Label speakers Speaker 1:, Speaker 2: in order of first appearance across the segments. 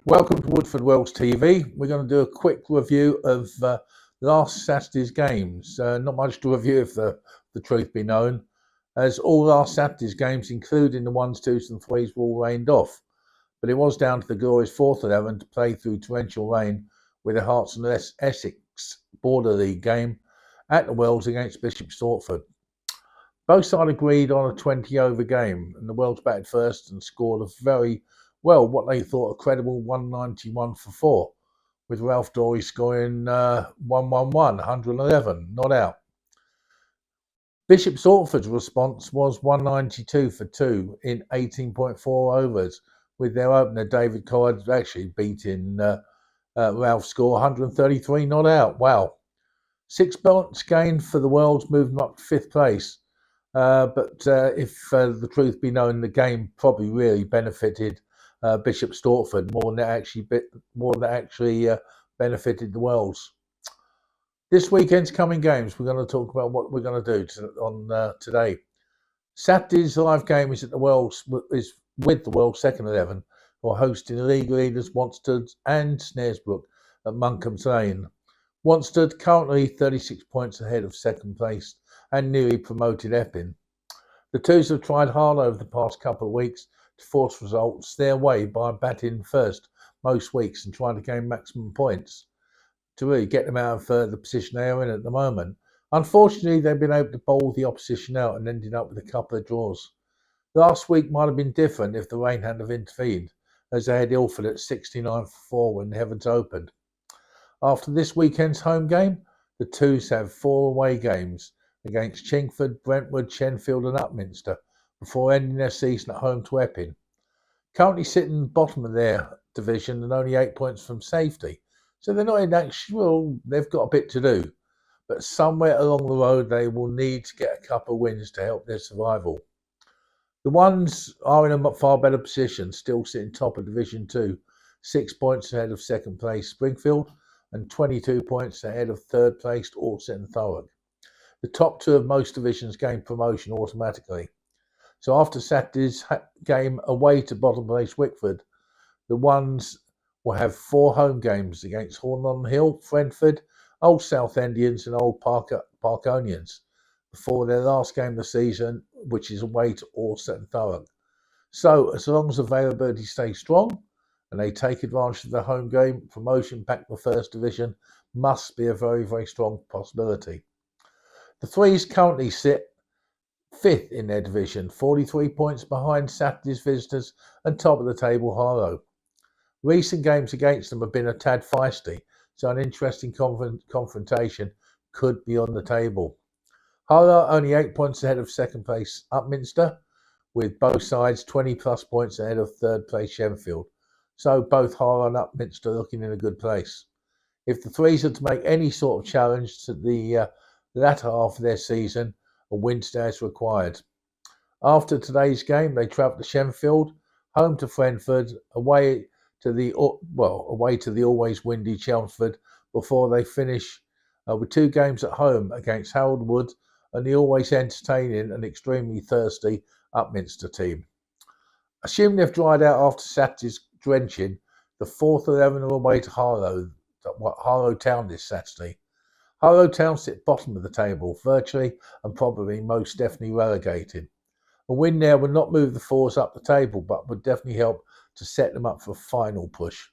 Speaker 1: Welcome to Woodford Wells TV. We're going to do a quick review of last Saturday's games. Not much to review if the truth be known, as all last Saturday's games, including the 1s, 2s and 3s, were all rained off. But it was down to the glorious 4th 11 to play through torrential rain with the Hearts and Essex Border League game at the Wells against Bishop Stortford. Both sides agreed on a 20-over game, and the Wells batted first and scored a very what they thought a credible 191 for 4, with Ralph Dorey scoring 111, not out. Bishop Stortford's response was 192 for 2 in 18.4 overs, with their opener David Collard actually beating Ralph's score 133 not out. Wow. 6 points gained for the Wells, moved them up to 5th place. But if the truth be known, the game probably really benefited Bishop Stortford more than it actually benefited the Wells. This weekend's coming games, we're going to talk about what we're going to do today. Saturday's live game is at the Wells, is with the Wells second 11, who are hosting league leaders Wanstead and Snaresbrook at Monkham's Lane. Wanstead currently 36 points ahead of second place and newly promoted Epping. The Twos have tried hard over the past couple of weeks to force results their way by batting first most weeks and trying to gain maximum points to really get them out of the position they are in at the moment. Unfortunately, they've been able to bowl the opposition out and ended up with a couple of draws. Last week might have been different if the rain hadn't have intervened, as they had Ilford at 69 for 4 when the heavens opened. After this weekend's home game, the Twos have 4 away games against Chingford, Brentwood, Shenfield and Upminster before ending their season at home to Epping. Currently sitting bottom of their division and only 8 points from safety. So they're not in actual, they've got a bit to do. But somewhere along the road they will need to get a couple of wins to help their survival. The Ones are in a far better position, still sitting top of Division 2, 6 points ahead of second place Springfield and 22 points ahead of third placed Alcett and Thurrock. The top 2 of most divisions gain promotion automatically. So after Saturday's game away to bottom place Wickford, the Ones will have 4 home games against Horn-on-Hill, Frentford, Old Southendians and Old Parkonians before their last game of the season, which is away to Alcett and Thurrock. So as long as availability stays strong and they take advantage of the home game, promotion back to the first division must be a very, very strong possibility. The Threes currently sit 5th in their division, 43 points behind Saturday's visitors and top of the table Harlow. Recent games against them have been a tad feisty, so an interesting confrontation could be on the table. Harlow only 8 points ahead of second place Upminster, with both sides 20 plus points ahead of third place Shenfield. So both Harlow and Upminster looking in a good place. If the Threes are to make any sort of challenge to the latter half of their season, a win is required. After today's game, they travel to Shenfield, home to Frentford, away to the always windy Chelmsford before they finish with 2 games at home against Harold Wood and the always entertaining and extremely thirsty Upminster team. Assuming they've dried out after Saturday's drenching, the 4th 11 are away to Harlow Town this Saturday. Harlow Town sit bottom of the table, virtually and probably most definitely relegated. A win there would not move the Fours up the table, but would definitely help to set them up for a final push.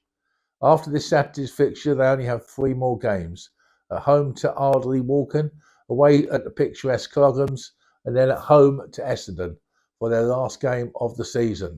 Speaker 1: After this Saturday's fixture, they only have 3 more games. At home to Ardley Walken, away at the picturesque Cloghams, and then at home to Essendon for their last game of the season.